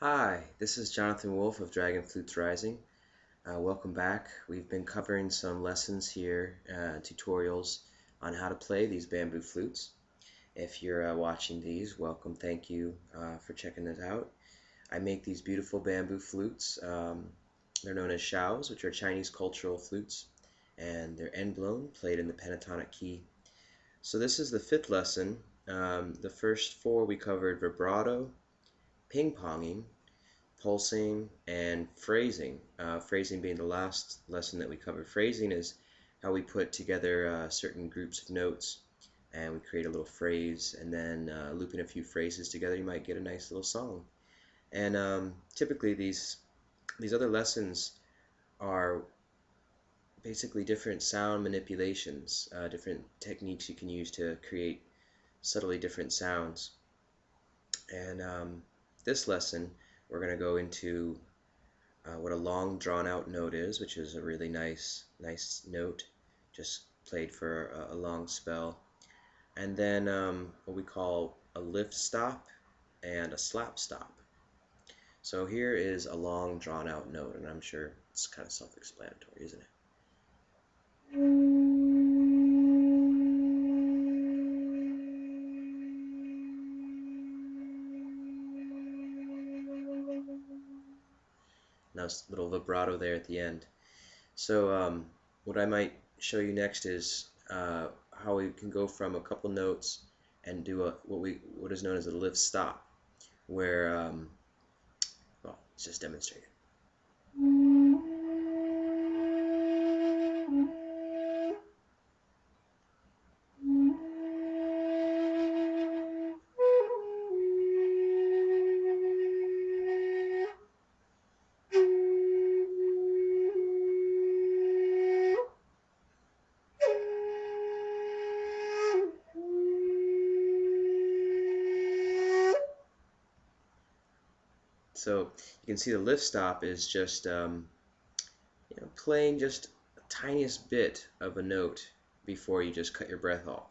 Hi, this is Jonathan Wolf of Dragon Flutes Rising. Welcome back. We've been covering some lessons here, tutorials on how to play these bamboo flutes. If you're watching these, welcome, thank you for checking this out. I make these beautiful bamboo flutes. They're known as xiaos, which are Chinese cultural flutes, and they're end blown, played in the pentatonic key. So this is the fifth lesson. The first four we covered vibrato, ping-ponging, pulsing, and phrasing. Phrasing being the last lesson that we covered. Phrasing is how we put together certain groups of notes and we create a little phrase, and then looping a few phrases together you might get a nice little song. And typically these other lessons are basically different sound manipulations, different techniques you can use to create subtly different sounds. And this lesson we're going to go into what a long drawn out note is, which is a really nice note, just played for a long spell. And then what we call a lift stop and a slap stop. So here is a long drawn out note, and I'm sure it's kind of self-explanatory, isn't it? Nice little vibrato there at the end. So what I might show you next is how we can go from a couple notes and do what is known as a lift stop, where well, let's just demonstrate it. So you can see the lift stop is just playing just the tiniest bit of a note before you just cut your breath off.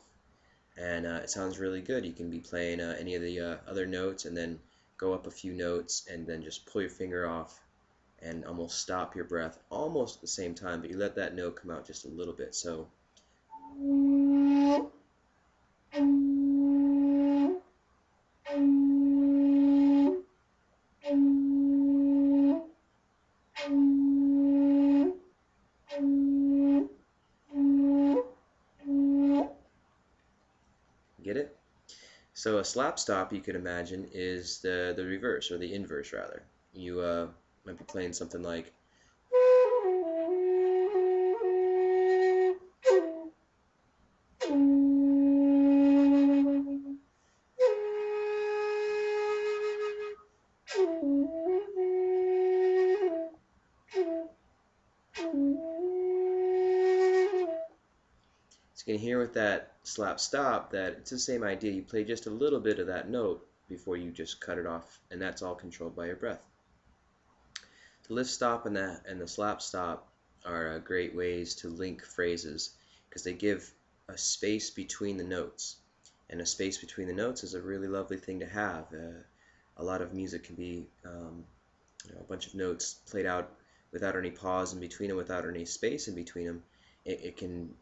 And it sounds really good. You can be playing any of the other notes and then go up a few notes and then just pull your finger off and almost stop your breath almost at the same time, but you let that note come out just a little bit. So get it? So a slap stop, you could imagine, is the reverse, or the inverse rather. You might be playing something like so you can hear with that slap stop that it's the same idea. You play just a little bit of that note before you just cut it off, and that's all controlled by your breath. The lift stop and the slap stop are great ways to link phrases because they give a space between the notes. And a space between the notes is a really lovely thing to have. A lot of music can be a bunch of notes played out without any pause in between them, without any space in between them. It can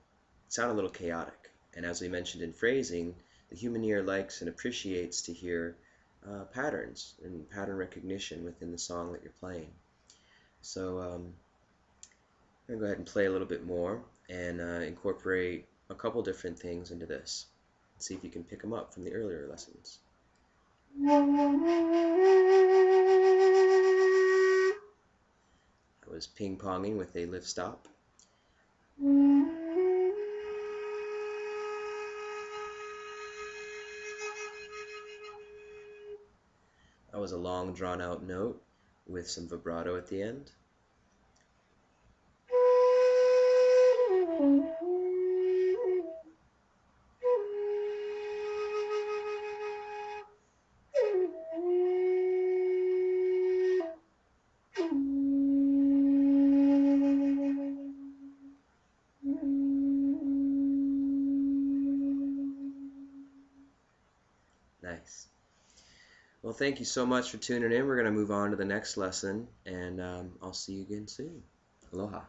sound a little chaotic. And as we mentioned in phrasing, the human ear likes and appreciates to hear patterns and pattern recognition within the song that you're playing. So I'm going to go ahead and play a little bit more and incorporate a couple different things into this. See if you can pick them up from the earlier lessons. I was ping-ponging with a lift stop. That was a long drawn-out note with some vibrato at the end. Nice. Well, thank you so much for tuning in. We're going to move on to the next lesson, and I'll see you again soon. Aloha.